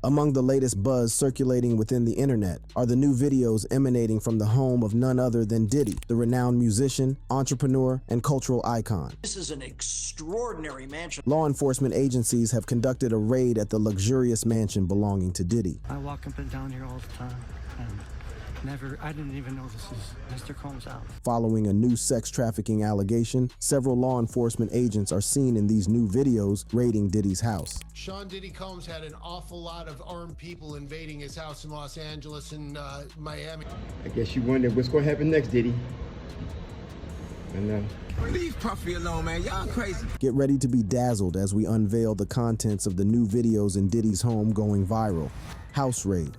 Among the latest buzz circulating within the internet are the new videos emanating from the home of none other than Diddy, the renowned musician, entrepreneur, and cultural icon. This is an extraordinary mansion. Law enforcement agencies have conducted a raid at the luxurious mansion belonging to Diddy. I walk up and down here all the time, and I didn't even know this is Mr. Combs' house. Following a new sex trafficking allegation, several law enforcement agents are seen in these new videos raiding Diddy's house. Sean Diddy Combs had an awful lot of armed people invading his house in Los Angeles and Miami. I guess you wonder what's going to happen next, Diddy. I know. Leave Puffy alone, man. Y'all crazy. Get ready to be dazzled as we unveil the contents of the new videos in Diddy's home going viral. House raid.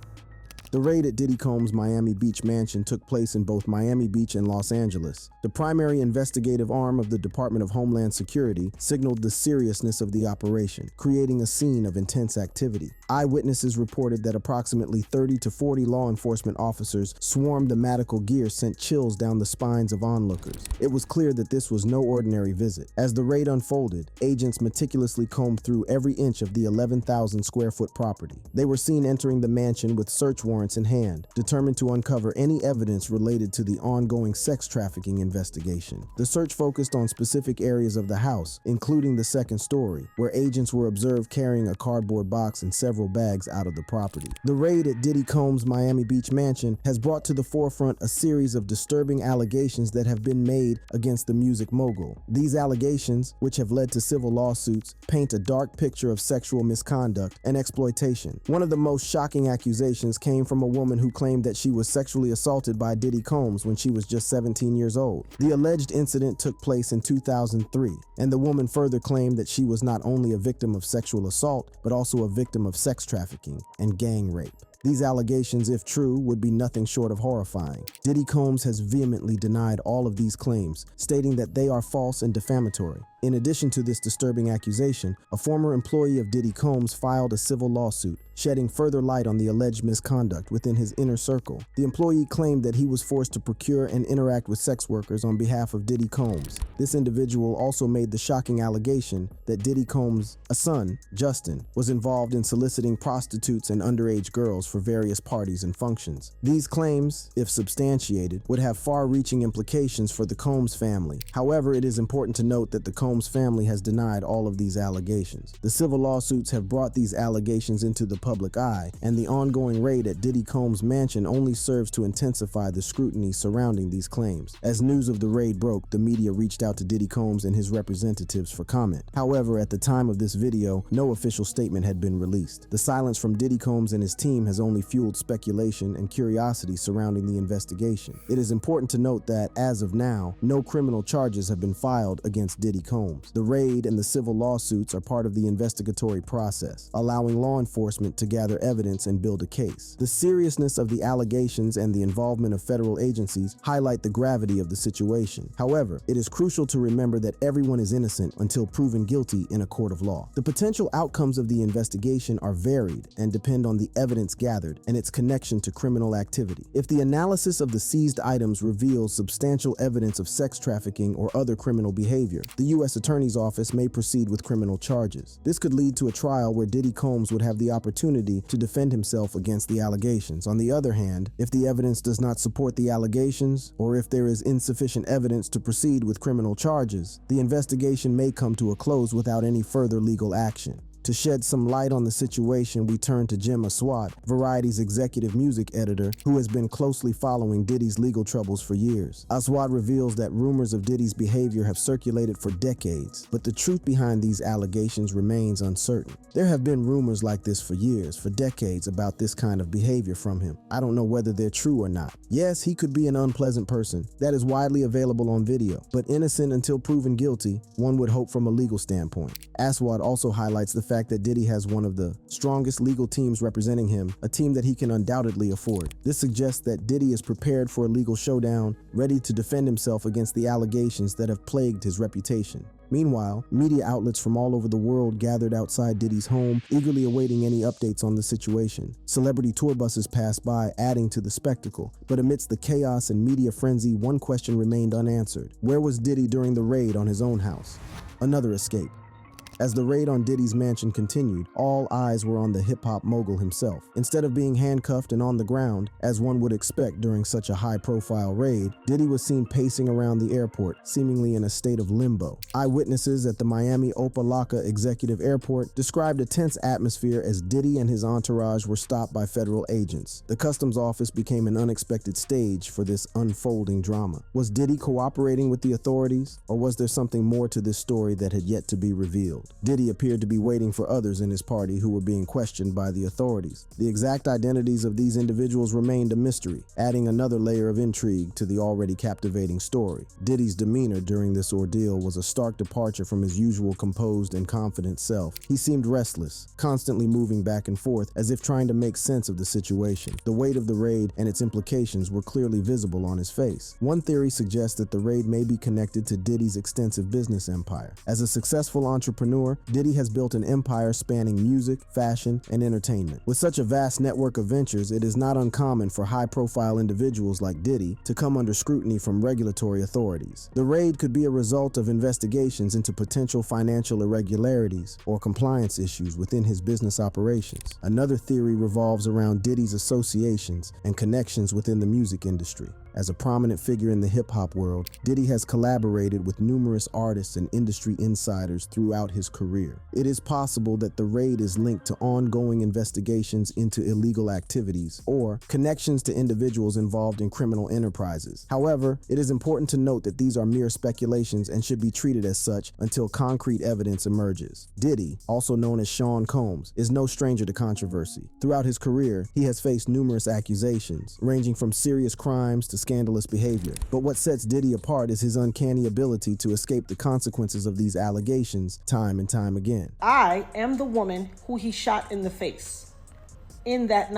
The raid at Diddy Combs' Miami Beach mansion took place in both Miami Beach and Los Angeles. The primary investigative arm of the Department of Homeland Security signaled the seriousness of the operation, creating a scene of intense activity. Eyewitnesses reported that approximately 30 to 40 law enforcement officers swarmed the medical gear sent chills down the spines of onlookers. It was clear that this was no ordinary visit. As the raid unfolded, agents meticulously combed through every inch of the 11,000 square foot property. They were seen entering the mansion with search warrants in hand, determined to uncover any evidence related to the ongoing sex trafficking investigation. The search focused on specific areas of the house, including the second story, where agents were observed carrying a cardboard box and several bags out of the property. The raid at Diddy Combs' Miami Beach mansion has brought to the forefront a series of disturbing allegations that have been made against the music mogul. These allegations, which have led to civil lawsuits, paint a dark picture of sexual misconduct and exploitation. One of the most shocking accusations came from a woman who claimed that she was sexually assaulted by Diddy Combs when she was just 17 years old. The alleged incident took place in 2003, and the woman further claimed that she was not only a victim of sexual assault, but also a victim of sex trafficking and gang rape. These allegations, if true, would be nothing short of horrifying. Diddy Combs has vehemently denied all of these claims, stating that they are false and defamatory. In addition to this disturbing accusation, a former employee of Diddy Combs filed a civil lawsuit, shedding further light on the alleged misconduct within his inner circle. The employee claimed that he was forced to procure and interact with sex workers on behalf of Diddy Combs. This individual also made the shocking allegation that Diddy Combs' son, Justin, was involved in soliciting prostitutes and underage girls for various parties and functions. These claims, if substantiated, would have far-reaching implications for the Combs family. However, it is important to note that the Combs family has denied all of these allegations. The civil lawsuits have brought these allegations into the public eye, and the ongoing raid at Diddy Combs' mansion only serves to intensify the scrutiny surrounding these claims. As news of the raid broke, the media reached out to Diddy Combs and his representatives for comment. However, at the time of this video, no official statement had been released. The silence from Diddy Combs and his team has only fueled speculation and curiosity surrounding the investigation. It is important to note that, as of now, no criminal charges have been filed against Diddy Combs. The raid and the civil lawsuits are part of the investigatory process, allowing law enforcement to gather evidence and build a case. The seriousness of the allegations and the involvement of federal agencies highlight the gravity of the situation. However, it is crucial to remember that everyone is innocent until proven guilty in a court of law. The potential outcomes of the investigation are varied and depend on the evidence gathered and its connection to criminal activity. If the analysis of the seized items reveals substantial evidence of sex trafficking or other criminal behavior, the U.S. Attorney's Office may proceed with criminal charges. This could lead to a trial where Diddy Combs would have the opportunity to defend himself against the allegations. On the other hand, if the evidence does not support the allegations, or if there is insufficient evidence to proceed with criminal charges, the investigation may come to a close without any further legal action. To shed some light on the situation, we turn to Jim Aswad, Variety's executive music editor, who has been closely following Diddy's legal troubles for years. Aswad reveals that rumors of Diddy's behavior have circulated for decades, but the truth behind these allegations remains uncertain. There have been rumors like this for years, for decades, about this kind of behavior from him. I don't know whether they're true or not. Yes, he could be an unpleasant person. That is widely available on video, but innocent until proven guilty, one would hope from a legal standpoint. Aswad also highlights the fact that Diddy has one of the strongest legal teams representing him, a team that he can undoubtedly afford. This suggests that Diddy is prepared for a legal showdown, ready to defend himself against the allegations that have plagued his reputation. Meanwhile, media outlets from all over the world gathered outside Diddy's home, eagerly awaiting any updates on the situation. Celebrity tour buses passed by, adding to the spectacle. But amidst the chaos and media frenzy, one question remained unanswered. Where was Diddy during the raid on his own house? Another escape. As the raid on Diddy's mansion continued, all eyes were on the hip-hop mogul himself. Instead of being handcuffed and on the ground, as one would expect during such a high-profile raid, Diddy was seen pacing around the airport, seemingly in a state of limbo. Eyewitnesses at the Miami Opa-locka Executive Airport described a tense atmosphere as Diddy and his entourage were stopped by federal agents. The customs office became an unexpected stage for this unfolding drama. Was Diddy cooperating with the authorities, or was there something more to this story that had yet to be revealed? Diddy appeared to be waiting for others in his party who were being questioned by the authorities. The exact identities of these individuals remained a mystery, adding another layer of intrigue to the already captivating story. Diddy's demeanor during this ordeal was a stark departure from his usual composed and confident self. He seemed restless, constantly moving back and forth as if trying to make sense of the situation. The weight of the raid and its implications were clearly visible on his face. One theory suggests that the raid may be connected to Diddy's extensive business empire. As a successful entrepreneur, Diddy has built an empire spanning music, fashion, and entertainment. With such a vast network of ventures, it is not uncommon for high-profile individuals like Diddy to come under scrutiny from regulatory authorities. The raid could be a result of investigations into potential financial irregularities or compliance issues within his business operations. Another theory revolves around Diddy's associations and connections within the music industry. As a prominent figure in the hip-hop world, Diddy has collaborated with numerous artists and industry insiders throughout his career. It is possible that the raid is linked to ongoing investigations into illegal activities or connections to individuals involved in criminal enterprises. However, it is important to note that these are mere speculations and should be treated as such until concrete evidence emerges. Diddy, also known as Sean Combs, is no stranger to controversy. Throughout his career, he has faced numerous accusations, ranging from serious crimes to scandalous behavior. But what sets Diddy apart is his uncanny ability to escape the consequences of these allegations time and time again. I am the woman who he shot in the face in that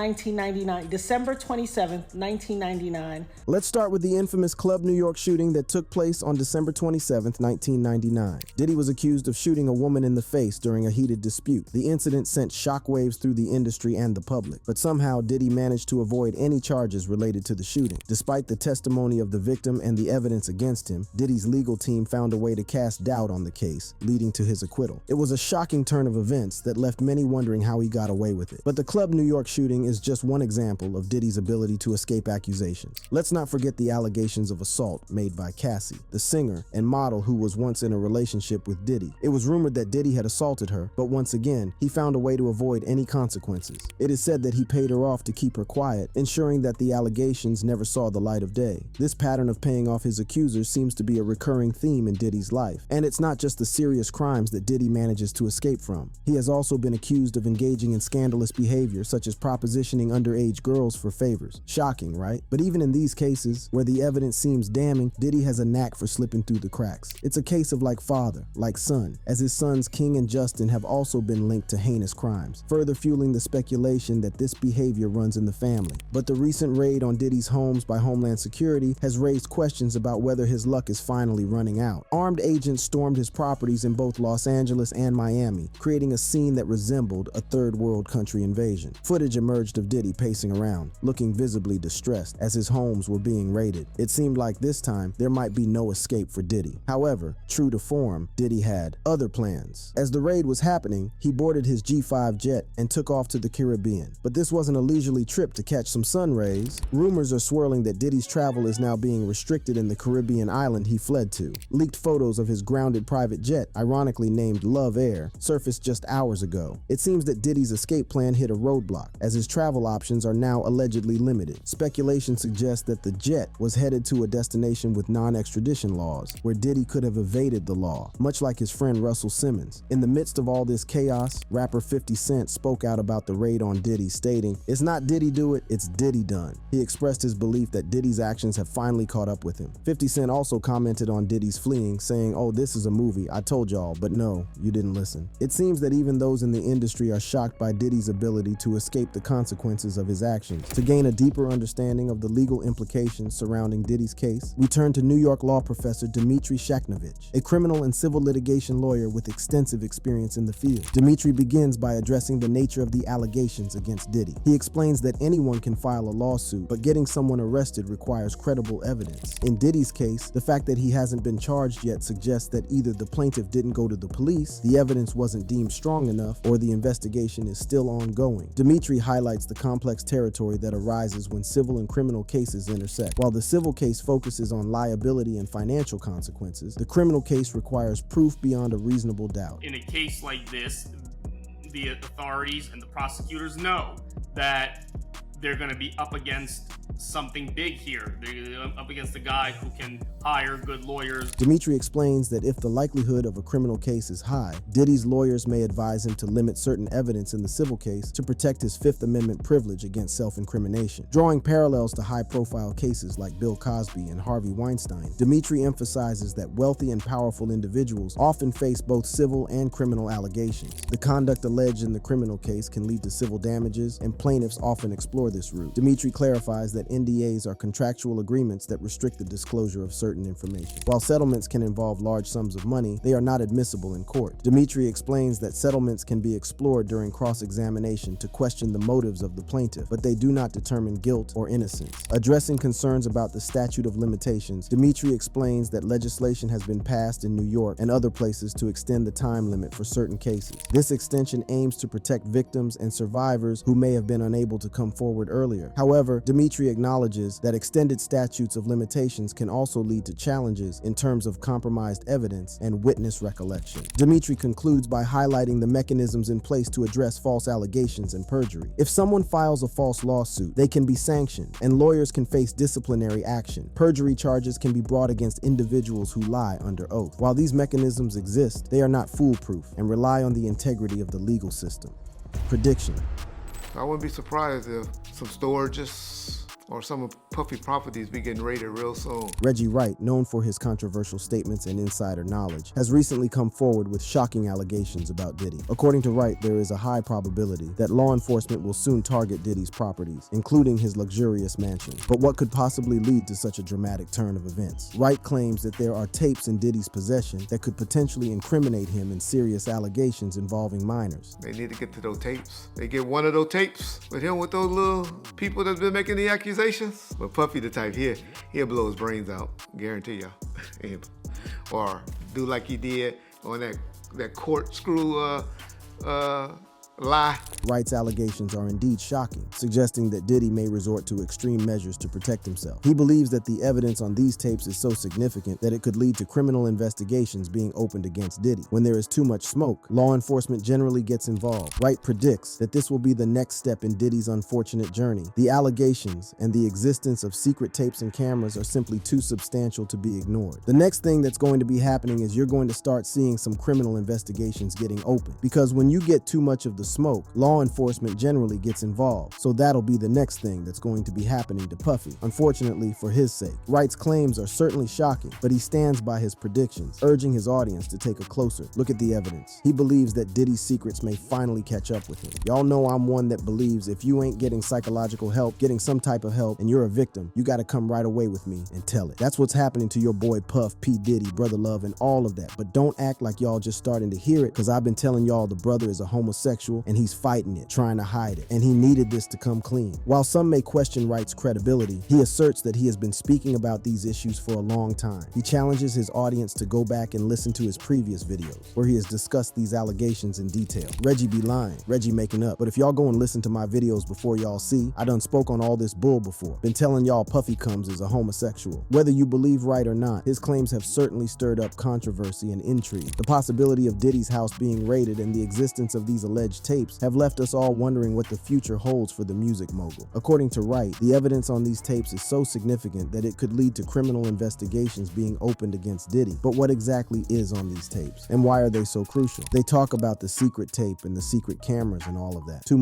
December 27th, 1999. Let's start with the infamous Club New York shooting that took place on December 27th, 1999. Diddy was accused of shooting a woman in the face during a heated dispute. The incident sent shockwaves through the industry and the public, but somehow Diddy managed to avoid any charges related to the shooting. Despite the testimony of the victim and the evidence against him, Diddy's legal team found a way to cast doubt on the case, leading to his acquittal. It was a shocking turn of events that left many wondering how he got away with it. But the Club New York shooting is just one example of Diddy's ability to escape accusations. Let's not forget the allegations of assault made by Cassie, the singer and model who was once in a relationship with Diddy. It was rumored that Diddy had assaulted her, but once again, he found a way to avoid any consequences. It is said that he paid her off to keep her quiet, ensuring that the allegations never saw the light of day. This pattern of paying off his accusers seems to be a recurring theme in Diddy's life. And it's not just the serious crimes that Diddy manages to escape from. He has also been accused of engaging in scandalous behavior, such as propositioning underage girls for favors. Shocking, right? But even in these cases, where the evidence seems damning, Diddy has a knack for slipping through the cracks. It's a case of like father, like son, as his sons King and Justin have also been linked to heinous crimes, further fueling the speculation that this behavior runs in the family. But the recent raid on Diddy's homes by Homeland Security has raised questions about whether his luck is finally running out. Armed agents stormed his properties in both Los Angeles and Miami, creating a scene that resembled a third world country invasion. Footage emerged of Diddy pacing around, looking visibly distressed as his homes were being raided. It seemed like this time there might be no escape for Diddy. However, true to form, Diddy had other plans. As the raid was happening, he boarded his G5 jet and took off to the Caribbean. But this wasn't a leisurely trip to catch some sun rays. Rumors are swirling that Diddy's travel is now being restricted in the Caribbean island he fled to. Leaked photos of his grounded private jet, ironically named Love Air, surfaced just hours ago. It seems that Diddy's escape plan hit a roadblock, as his travel options are now allegedly limited. Speculation suggests that the jet was headed to a destination with non-extradition laws, where Diddy could have evaded the law, much like his friend Russell Simmons. In the midst of all this chaos, rapper 50 Cent spoke out about the raid on Diddy, stating, "It's not Diddy do it, it's Diddy done." He expressed his belief that Diddy's actions have finally caught up with him. 50 Cent also commented on Diddy's fleeing, saying, "Oh, this is a movie, I told y'all, but no, you didn't listen." It seems that even those in the industry are shocked by Diddy's ability to escape escape the consequences of his actions. To gain a deeper understanding of the legal implications surrounding Diddy's case, we turn to New York law professor Dmitry Shakhnovich, a criminal and civil litigation lawyer with extensive experience in the field. Dmitry begins by addressing the nature of the allegations against Diddy. He explains that anyone can file a lawsuit, but getting someone arrested requires credible evidence. In Diddy's case, the fact that he hasn't been charged yet suggests that either the plaintiff didn't go to the police, the evidence wasn't deemed strong enough, or the investigation is still ongoing. Dmitry highlights the complex territory that arises when civil and criminal cases intersect. While the civil case focuses on liability and financial consequences, the criminal case requires proof beyond a reasonable doubt. In a case like this, the authorities and the prosecutors know that they're going to be up against something big here. They're up against a guy who can hire good lawyers. Dmitry explains that if the likelihood of a criminal case is high, Diddy's lawyers may advise him to limit certain evidence in the civil case to protect his Fifth Amendment privilege against self-incrimination. Drawing parallels to high-profile cases like Bill Cosby and Harvey Weinstein, Dmitry emphasizes that wealthy and powerful individuals often face both civil and criminal allegations. The conduct alleged in the criminal case can lead to civil damages, and plaintiffs often explore this route. Dmitry clarifies that NDAs are contractual agreements that restrict the disclosure of certain information. While settlements can involve large sums of money, they are not admissible in court. Dmitry explains that settlements can be explored during cross-examination to question the motives of the plaintiff, but they do not determine guilt or innocence. Addressing concerns about the statute of limitations, Dmitry explains that legislation has been passed in New York and other places to extend the time limit for certain cases. This extension aims to protect victims and survivors who may have been unable to come forward earlier. However, Dmitry acknowledges that extended statutes of limitations can also lead to challenges in terms of compromised evidence and witness recollection. Dmitry concludes by highlighting the mechanisms in place to address false allegations and perjury. If someone files a false lawsuit, they can be sanctioned, and lawyers can face disciplinary action. Perjury charges can be brought against individuals who lie under oath. While these mechanisms exist, they are not foolproof and rely on the integrity of the legal system. Prediction. I wouldn't be surprised if some storages or some of Puffy properties be getting raided real soon. Reggie Wright, known for his controversial statements and insider knowledge, has recently come forward with shocking allegations about Diddy. According to Wright, there is a high probability that law enforcement will soon target Diddy's properties, including his luxurious mansion. But what could possibly lead to such a dramatic turn of events? Wright claims that there are tapes in Diddy's possession that could potentially incriminate him in serious allegations involving minors. They need to get to those tapes. They get one of those tapes with him with those little people that's been making the accusations. But Puffy the type here, he'll blow his brains out, guarantee y'all. Or do like he did on that corkscrew lie. Wright's allegations are indeed shocking, suggesting that Diddy may resort to extreme measures to protect himself. He believes that the evidence on these tapes is so significant that it could lead to criminal investigations being opened against Diddy. When there is too much smoke, law enforcement generally gets involved. Wright predicts that this will be the next step in Diddy's unfortunate journey. The allegations and the existence of secret tapes and cameras are simply too substantial to be ignored. The next thing that's going to be happening is you're going to start seeing some criminal investigations getting open, because when you get too much of the smoke, law enforcement generally gets involved. So that'll be the next thing that's going to be happening to Puffy, unfortunately for his sake. Wright's claims are certainly shocking, but he stands by his predictions, urging his audience to take a closer look at the evidence. He believes that Diddy's secrets may finally catch up with him. Y'all know I'm one that believes if you ain't getting psychological help, getting some type of help, and you're a victim, you gotta come right away with me and tell it. That's what's happening to your boy Puff, P. Diddy, Brother Love, and all of that. But don't act like y'all just starting to hear it, because I've been telling y'all the brother is a homosexual and he's fighting it, trying to hide it, and he needed this to come clean. While some may question Wright's credibility, he asserts that he has been speaking about these issues for a long time. He challenges his audience to go back and listen to his previous videos, where he has discussed these allegations in detail. Reggie be lying, Reggie making up, but if y'all go and listen to my videos before y'all see, I done spoke on all this bull before. Been telling y'all Puffy Combs is a homosexual. Whether you believe Wright or not, his claims have certainly stirred up controversy and intrigue. The possibility of Diddy's house being raided and the existence of these alleged tapes have left us all wondering what the future holds for the music mogul. According to Wright, the evidence on these tapes is so significant that it could lead to criminal investigations being opened against Diddy. But what exactly is on these tapes, and why are they so crucial? They talk about the secret tape and the secret cameras and all of that. Too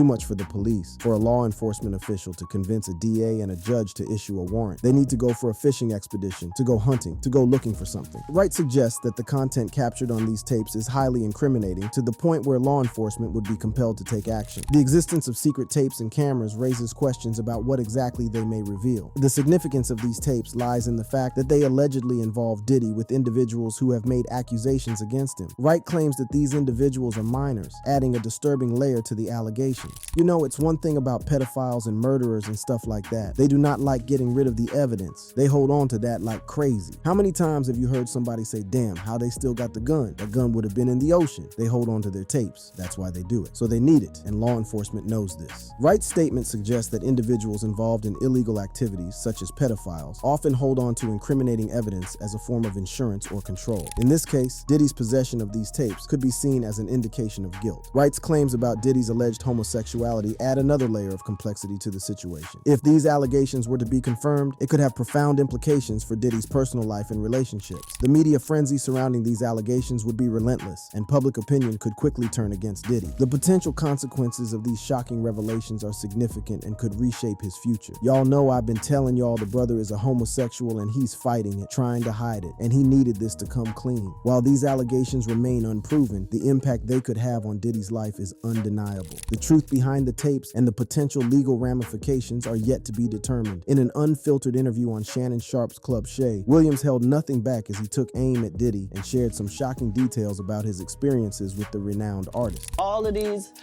much for the police, for a law enforcement official to convince a DA and a judge to issue a warrant. They need to go for a fishing expedition, to go hunting, to go looking for something. Wright suggests that the content captured on these tapes is highly incriminating, to the point where law enforcement enforcement would be compelled to take action. The existence of secret tapes and cameras raises questions about what exactly they may reveal. The significance of these tapes lies in the fact that they allegedly involve Diddy with individuals who have made accusations against him. Wright claims that these individuals are minors, adding a disturbing layer to the allegations. You know, it's one thing about pedophiles and murderers and stuff like that. They do not like getting rid of the evidence. They hold on to that like crazy. How many times have you heard somebody say, damn, how they still got the gun? That gun would have been in the ocean. They hold on to their tapes. That's why they do it. So they need it, and law enforcement knows this. Wright's statement suggests that individuals involved in illegal activities, such as pedophiles, often hold on to incriminating evidence as a form of insurance or control. In this case, Diddy's possession of these tapes could be seen as an indication of guilt. Wright's claims about Diddy's alleged homosexuality add another layer of complexity to the situation. If these allegations were to be confirmed, it could have profound implications for Diddy's personal life and relationships. The media frenzy surrounding these allegations would be relentless, and public opinion could quickly turn against Diddy. The potential consequences of these shocking revelations are significant and could reshape his future. Y'all know I've been telling y'all the brother is a homosexual and he's fighting it, trying to hide it, and he needed this to come clean. While these allegations remain unproven, the impact they could have on Diddy's life is undeniable. The truth behind the tapes and the potential legal ramifications are yet to be determined. In an unfiltered interview on Shannon Sharp's Club Shay, Williams held nothing back as he took aim at Diddy and shared some shocking details about his experiences with the renowned artist. All of these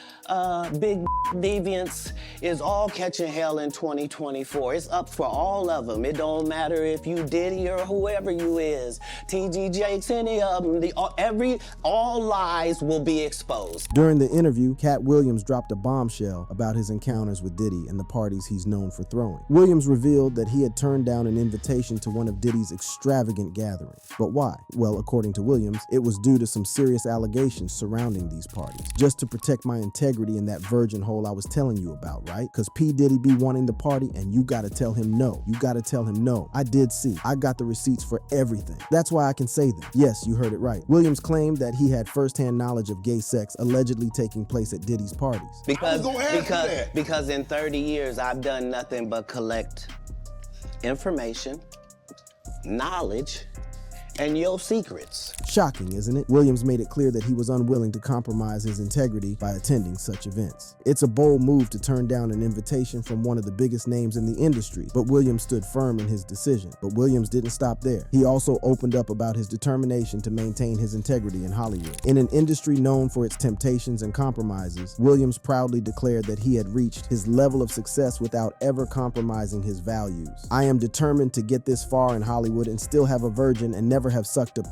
big deviants is all catching hell in 2024. It's up for all of them. It don't matter if you Diddy or whoever you is, TG Jakes, any of them. All lies will be exposed. During the interview, Cat Williams dropped a bombshell about his encounters with Diddy and the parties he's known for throwing. Williams revealed that he had turned down an invitation to one of Diddy's extravagant gatherings. But why? Well, according to Williams, it was due to some serious allegations surrounding these parties. Just to protect my integrity in that virgin hole I was telling you about, right? Because P. Diddy be wanting the party and you gotta tell him no. You gotta tell him no. I did see. I got the receipts for everything. That's why I can say them. Yes, you heard it right. Williams claimed that he had firsthand knowledge of gay sex allegedly taking place at Diddy's parties. Because in 30 years, I've done nothing but collect information, knowledge, and your secrets. Shocking, isn't it? Williams made it clear that he was unwilling to compromise his integrity by attending such events. It's a bold move to turn down an invitation from one of the biggest names in the industry, but Williams stood firm in his decision. But Williams didn't stop there. He also opened up about his determination to maintain his integrity in Hollywood. In an industry known for its temptations and compromises, Williams proudly declared that he had reached his level of success without ever compromising his values. I am determined to get this far in Hollywood and still have a virgin and never have sucked a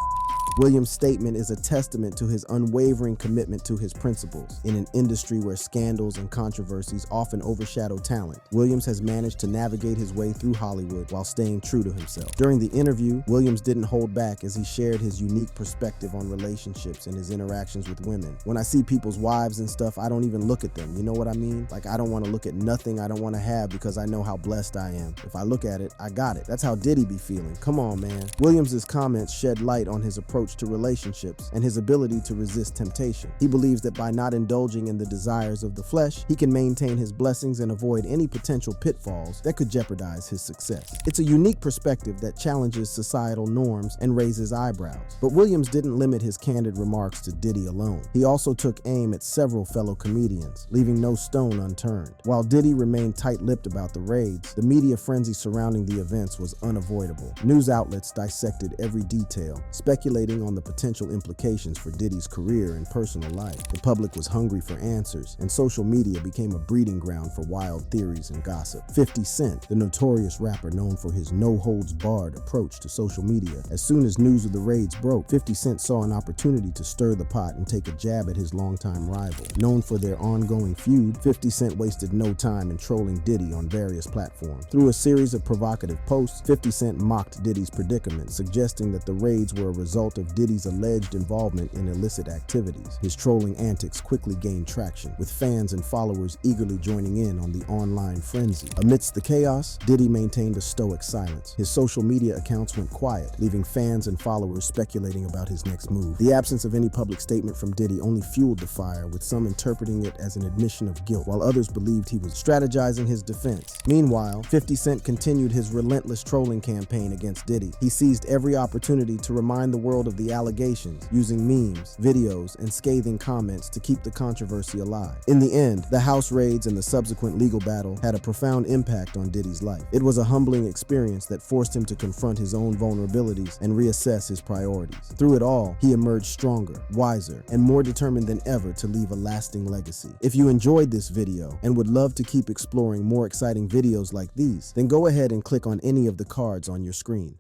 Williams' statement is a testament to his unwavering commitment to his principles. In an industry where scandals and controversies often overshadow talent, Williams has managed to navigate his way through Hollywood while staying true to himself. During the interview, Williams didn't hold back as he shared his unique perspective on relationships and his interactions with women. When I see people's wives and stuff, I don't even look at them. You know what I mean? Like, I don't want to look at nothing I don't want to have because I know how blessed I am. If I look at it, I got it. That's how Diddy be feeling. Come on, man. Williams' comments shed light on his approach to relationships and his ability to resist temptation. He believes that by not indulging in the desires of the flesh, he can maintain his blessings and avoid any potential pitfalls that could jeopardize his success. It's a unique perspective that challenges societal norms and raises eyebrows. But Williams didn't limit his candid remarks to Diddy alone. He also took aim at several fellow comedians, leaving no stone unturned. While Diddy remained tight-lipped about the raids, the media frenzy surrounding the events was unavoidable. News outlets dissected every detail, speculating on the potential implications for Diddy's career and personal life. The public was hungry for answers, and social media became a breeding ground for wild theories and gossip. 50 Cent, the notorious rapper known for his no-holds-barred approach to social media. As soon as news of the raids broke, 50 Cent saw an opportunity to stir the pot and take a jab at his longtime rival. Known for their ongoing feud, 50 Cent wasted no time in trolling Diddy on various platforms. Through a series of provocative posts, 50 Cent mocked Diddy's predicament, suggesting that the raids were a result of Diddy's alleged involvement in illicit activities. His trolling antics quickly gained traction, with fans and followers eagerly joining in on the online frenzy. Amidst the chaos, Diddy maintained a stoic silence. His social media accounts went quiet, leaving fans and followers speculating about his next move. The absence of any public statement from Diddy only fueled the fire, with some interpreting it as an admission of guilt, while others believed he was strategizing his defense. Meanwhile, 50 Cent continued his relentless trolling campaign against Diddy. He seized every opportunity to remind the world of the allegations, using memes, videos, and scathing comments to keep the controversy alive. In the end, the house raids and the subsequent legal battle had a profound impact on Diddy's life. It was a humbling experience that forced him to confront his own vulnerabilities and reassess his priorities. Through it all, he emerged stronger, wiser, and more determined than ever to leave a lasting legacy. If you enjoyed this video and would love to keep exploring more exciting videos like these, then go ahead and click on any of the cards on your screen.